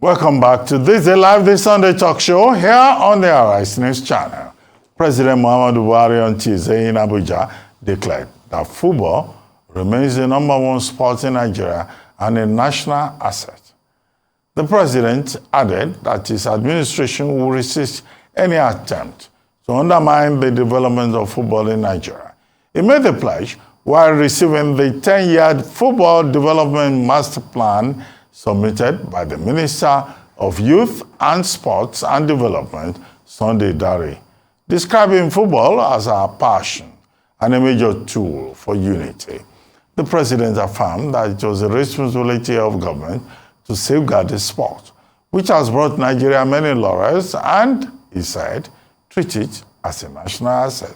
Welcome back to This Day Live, this Sunday talk show here on the Arise News channel. President Muhammadu Buhari on Tuesday in Abuja declared that football remains the #1 sport in Nigeria and a national asset. The president added that his administration will resist any attempt to undermine the development of football in Nigeria. He made the pledge while receiving the 10-year Football Development Masterplan submitted by the Minister of Youth and Sports and Development, Sunday Dare, describing football as our passion and a major tool for unity. The president affirmed that it was the responsibility of government to safeguard the sport, which has brought Nigeria many laurels, and, he said, treat it as a national asset.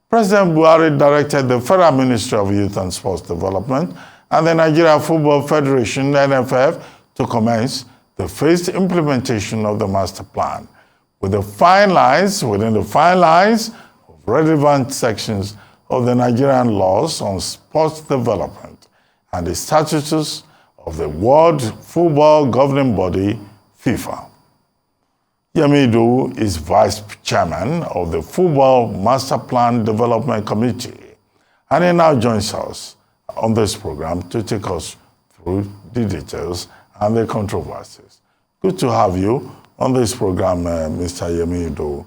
President Buhari directed the Federal Ministry of Youth and Sports Development and the Nigeria Football Federation, NFF, to commence the phased implementation of the master plan, within the fine lines of relevant sections of the Nigerian laws on sports development and the statutes of the World Football Governing Body, FIFA. Yemi Idowu is vice chairman of the Football Masterplan Development Committee, and he now joins us on this program to take us through the details and the controversies. Good to have you on this program, Mr. Yemi Idowu.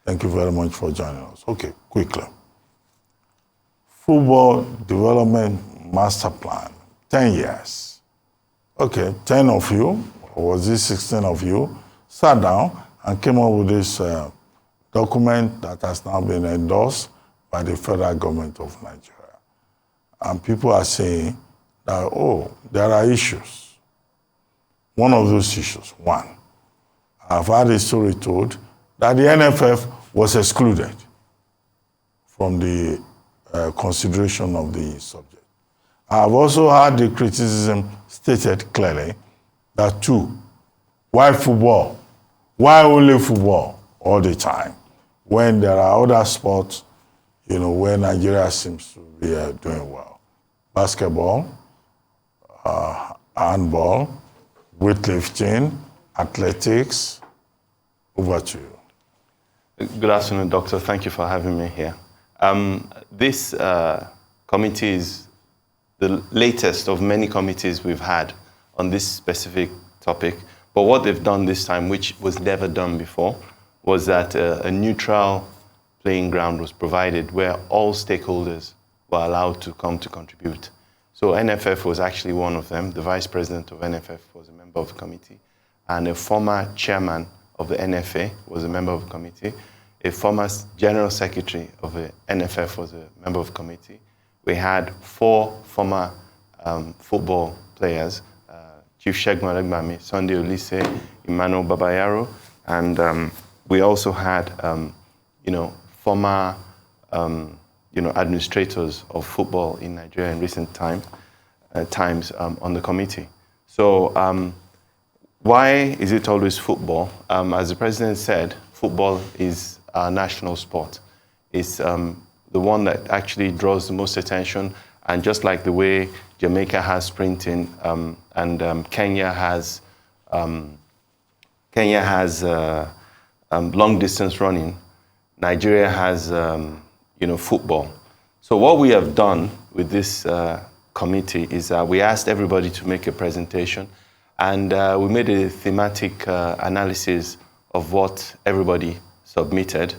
Thank you very much for joining us. Okay, quickly. Football Development Master Plan, 10 years. Okay, 10 of you, or was it 16 of you, sat down and came up with this document that has now been endorsed by the federal government of Nigeria. And people are saying that, oh, there are issues. One of those issues, I've had a story told that the NFF was excluded from the consideration of the subject. I've also had the criticism stated clearly that, why football? Why only football all the time when there are other sports, where Nigeria seems to be doing well? Basketball, handball, weightlifting, athletics. Over to you. Good afternoon, Doctor. Thank you for having me here. This committee is the latest of many committees we've had on this specific topic. But what they've done this time, which was never done before, was that a neutral playing ground was provided where all stakeholders were allowed to come to contribute. So NFF was actually one of them. The vice president of NFF was a member of the committee, and a former chairman of the NFA was a member of the committee. A former general secretary of the NFF was a member of the committee. We had 4 former football players, Chief Shegun Alegbami, Sunday Olise, Emmanuel Babayaro, and we also had, former, administrators of football in Nigeria in recent times on the committee. So why is it always football? As the president said, football is our national sport. It's the one that actually draws the most attention, and just like the way Jamaica has sprinting and Kenya has long distance running, Nigeria has football. So what we have done with this committee is we asked everybody to make a presentation, and we made a thematic analysis of what everybody submitted,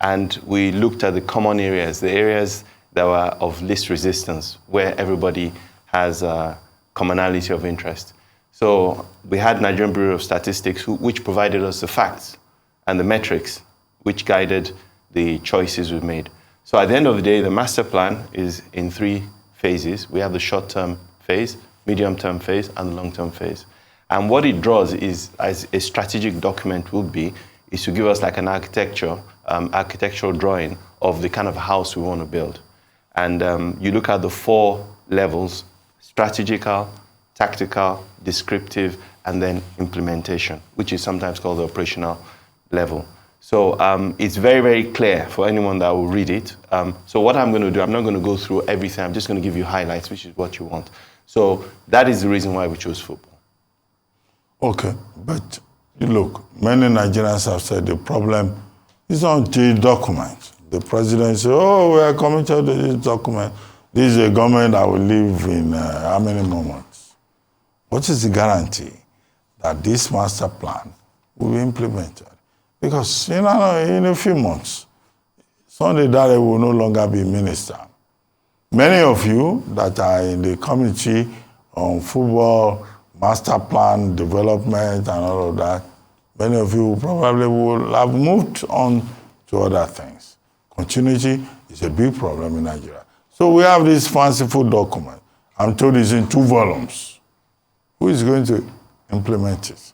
and we looked at the common areas, the areas that were of least resistance, where everybody has a commonality of interest. So we had Nigerian Bureau of Statistics, which provided us the facts and the metrics, which guided the choices we've made. So at the end of the day, the master plan is in 3 phases. We have the short-term phase, medium-term phase, and the long-term phase. And what it draws is, as a strategic document would be, is to give us like an architectural drawing of the kind of house we want to build. And you look at the 4 levels: strategical, tactical, descriptive, and then implementation, which is sometimes called the operational level. So it's very, very clear for anyone that will read it. So what I'm going to do, I'm not going to go through everything. I'm just going to give you highlights, which is what you want. So that is the reason why we chose football. Okay, but look, many Nigerians have said the problem is not the document. The president said, oh, we are committed to this document. This is a government that will live in how many more months? What is the guarantee that this master plan will be implemented? Because in a few months, Sunday Dare will no longer be minister. Many of you that are in the committee on football, master plan, development, and all of that, many of you probably will have moved on to other things. Continuity is a big problem in Nigeria. So we have this fanciful document. I'm told it's in 2 volumes. Who is going to implement it?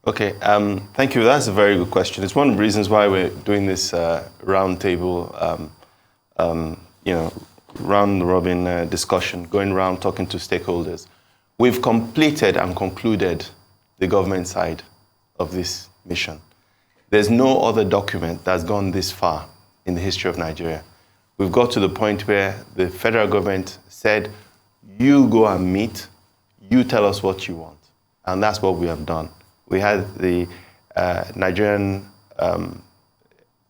Okay, thank you. That's a very good question. It's one of the reasons why we're doing this roundtable, round-robin discussion, going around talking to stakeholders. We've completed and concluded the government side of this mission. There's no other document that's gone this far in the history of Nigeria. We've got to the point where the federal government said, you go and meet, you tell us what you want. And that's what we have done. We had the Nigerian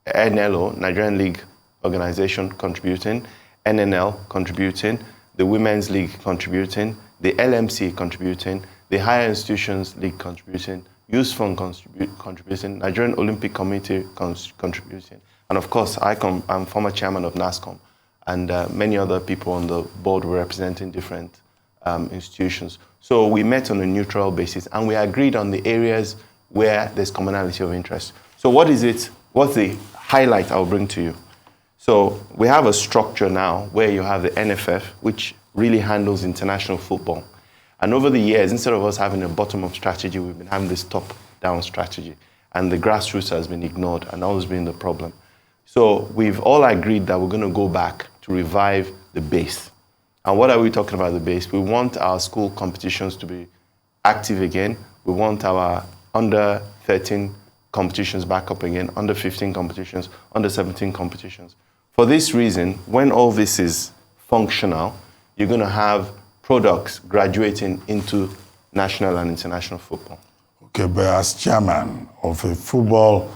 NLO, Nigerian League Organization contributing, NNL contributing, the Women's League contributing, the LMC contributing, the Higher Institutions League contributing, Youth Fund contributing, Nigerian Olympic Committee contributing, and of course, I'm former chairman of NASCOM, and many other people on the board were representing different institutions. So we met on a neutral basis, and we agreed on the areas where there's commonality of interest. So what is it? What's the highlight I'll bring to you? So we have a structure now where you have the NFF, which really handles international football. And over the years, instead of us having a bottom-up strategy, we've been having this top-down strategy. And the grassroots has been ignored, and always been the problem. So we've all agreed that we're going to go back to revive the base. And what are we talking about the base? We want our school competitions to be active again. We want our under 13 competitions back up again, under 15 competitions, under 17 competitions. For this reason, when all this is functional, you're going to have products graduating into national and international football. Okay, but as chairman of a football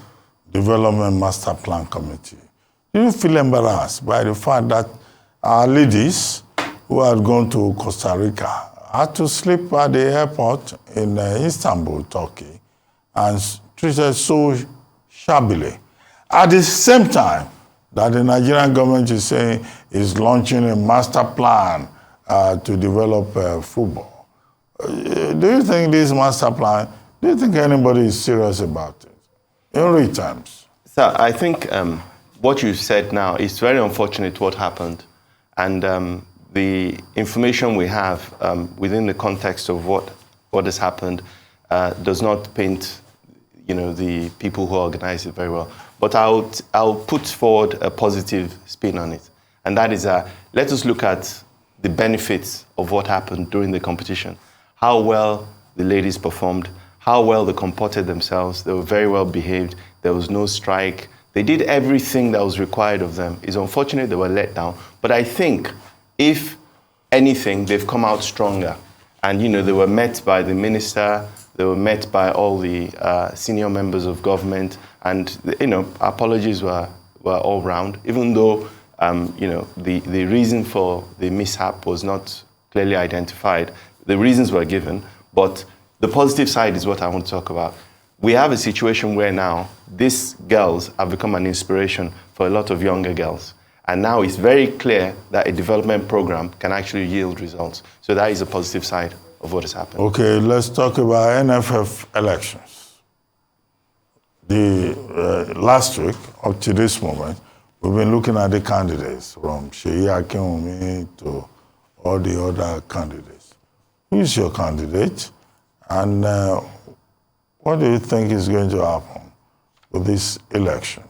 development master plan committee, do you feel embarrassed by the fact that our ladies who had gone to Costa Rica had to sleep at the airport in Istanbul, Turkey, and treated so shabbily? At the same time that the Nigerian government is saying is launching a master plan to develop football. Do you think this master plan, do you think anybody is serious about it in real terms? So I think what you said now is very unfortunate what happened. And the information we have within the context of what has happened does not paint the people who organize it very well. But I'll put forward a positive spin on it. And that is, let us look at the benefits of what happened during the competition. How well the ladies performed, how well they comported themselves. They were very well behaved. There was no strike. They did everything that was required of them. It's unfortunate they were let down. But I think, if anything, they've come out stronger. And, they were met by the minister. They were met by all the senior members of government. And, apologies were all round, even though, the reason for the mishap was not clearly identified. The reasons were given, but the positive side is what I want to talk about. We have a situation where now these girls have become an inspiration for a lot of younger girls. And now it's very clear that a development program can actually yield results. So that is a positive side of what has happened. Okay, let's talk about NFF elections. Last week, up to this moment, we've been looking at the candidates, from Seyi Akinwumi to all the other candidates. Who is your candidate? And what do you think is going to happen with this election,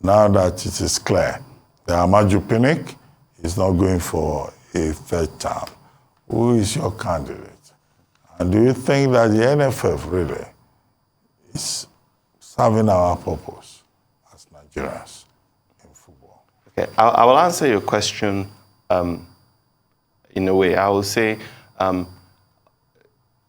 now that it is clear that Amaju Pinnick is not going for a third term? Who is your candidate? And do you think that the NFF really is serving our purpose as Nigerians in football? Okay, I will answer your question in a way. I will say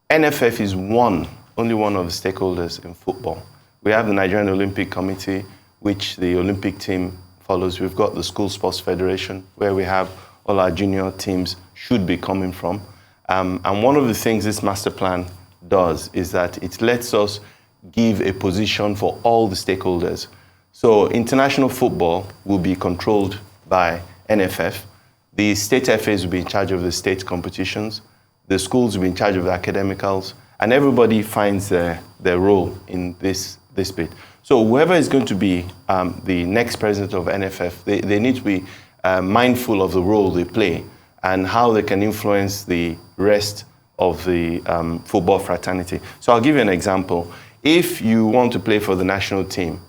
NFF is one only one of the stakeholders in football. We have the Nigerian Olympic Committee, which the Olympic team follows. We've got the School Sports Federation, where we have all our junior teams should be coming from. And one of the things this master plan does is that it lets us give a position for all the stakeholders. So international football will be controlled by NFF. The state FAs will be in charge of the state competitions. The schools will be in charge of the academicals. And everybody finds their role in this bit. So whoever is going to be the next president of NFF, they need to be mindful of the role they play and how they can influence the rest of the football fraternity. So I'll give you an example. If you want to play for the national team,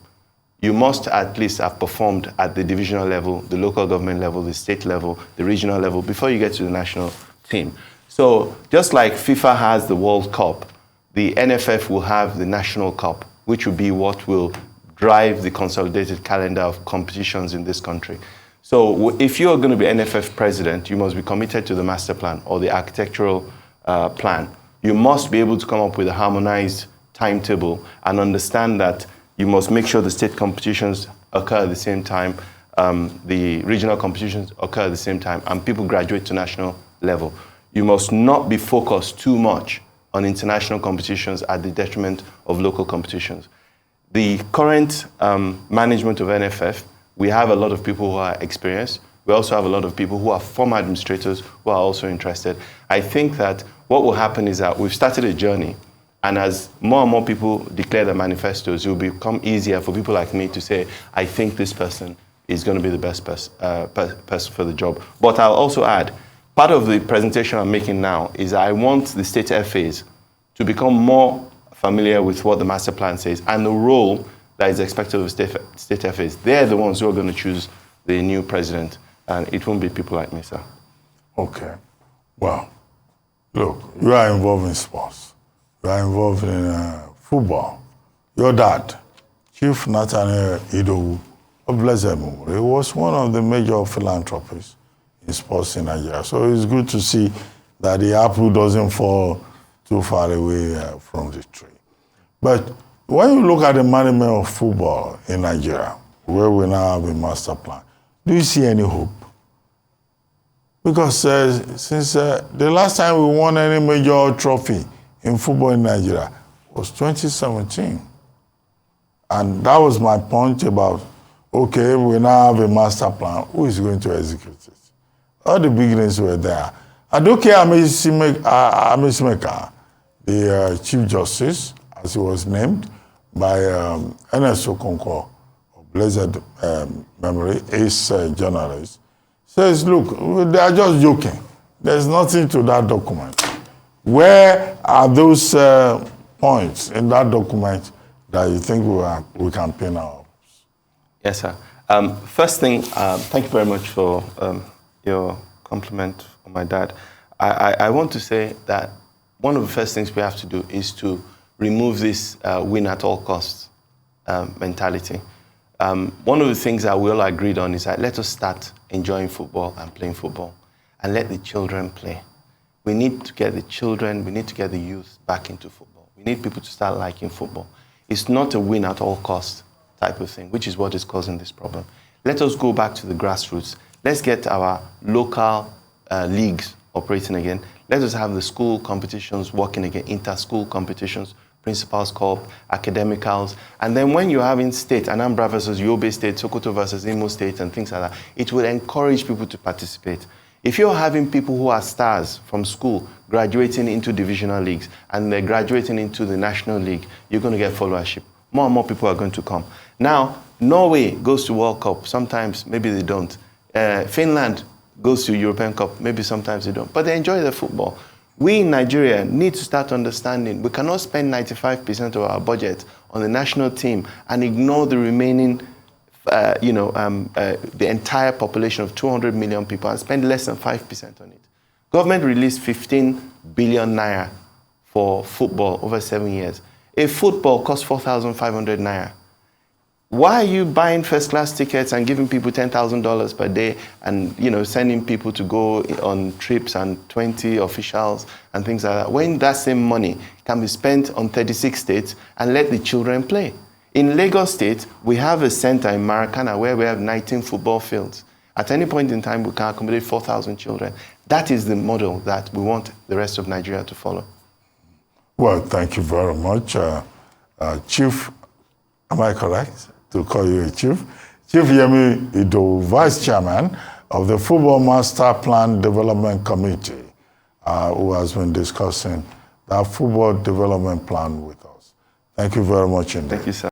you must at least have performed at the divisional level, the local government level, the state level, the regional level, before you get to the national team. So just like FIFA has the World Cup, the NFF will have the National Cup, which will be what will drive the consolidated calendar of competitions in this country. So if you're going to be NFF president, you must be committed to the master plan or the architectural plan. You must be able to come up with a harmonized timetable and understand that you must make sure the state competitions occur at the same time, the regional competitions occur at the same time, and people graduate to national level. You must not be focused too much on international competitions at the detriment of local competitions. The current management of NFF, we have a lot of people who are experienced. We also have a lot of people who are former administrators who are also interested. I think that what will happen is that we've started a journey, and as more and more people declare their manifestos, it will become easier for people like me to say, I think this person is going to be the best person for the job. But I'll also add, part of the presentation I'm making now is I want the state FAs to become more familiar with what the master plan says and the role that is expected of state FAs. They're the ones who are going to choose the new president, and it won't be people like me, sir. Okay. Well, look, you are involved in sports. You are involved in football. Your dad, Chief Nathaniel Idowu, of blessed memory, was one of the major philanthropists in sports in Nigeria. So it's good to see that the apple doesn't fall too far away from the tree. But when you look at the management of football in Nigeria, where we now have a master plan, do you see any hope? Because since the last time we won any major trophy in football in Nigeria was 2017. And that was my point about, okay, we now have a master plan. Who is going to execute it? All the beginnings were there. Adoke Amasimeka, the Chief Justice, as he was named by Ernest Okonkwo, of blessed memory, ace journalist, says, look, they are just joking. There's nothing to that document. Where are those points in that document that you think we can pin our hopes? Yes, sir. First thing, thank you very much for your compliment on my dad. I want to say that one of the first things we have to do is to remove this win at all costs mentality. One of the things that we all agreed on is that let us start enjoying football and playing football and let the children play. We need to get the children, we need to get the youth back into football. We need people to start liking football. It's not a win at all costs type of thing, which is what is causing this problem. Let us go back to the grassroots. Let's get our local leagues operating again. Let us have the school competitions working again, inter-school competitions, Principals Cup, academicals. And then when you're having state, Anambra versus Yobe State, Sokoto versus Imo State, and things like that, it will encourage people to participate. If you're having people who are stars from school graduating into divisional leagues and they're graduating into the national league, you're going to get followership. More and more people are going to come. Now, Norway goes to World Cup. Sometimes, maybe they don't. Finland goes to European Cup. Maybe sometimes they don't. But they enjoy their football. We in Nigeria need to start understanding we cannot spend 95% of our budget on the national team and ignore the remaining the entire population of 200 million people and spend less than 5% on it. Government released 15 billion naira for football over 7 years. A football costs 4,500 naira. Why are you buying first-class tickets and giving people $10,000 per day and, you know, sending people to go on trips and 20 officials and things like that, when that same money can be spent on 36 states and let the children play? In Lagos State, we have a center in Maracana where we have 19 football fields. At any point in time, we can accommodate 4,000 children. That is the model that we want the rest of Nigeria to follow. Well, thank you very much. Chief, am I correct to call you a chief? Chief Yemi Idowu, Vice Chairman of the Football Masterplan Development Committee, who has been discussing that football development plan with us. Thank you very much indeed. Thank you, sir.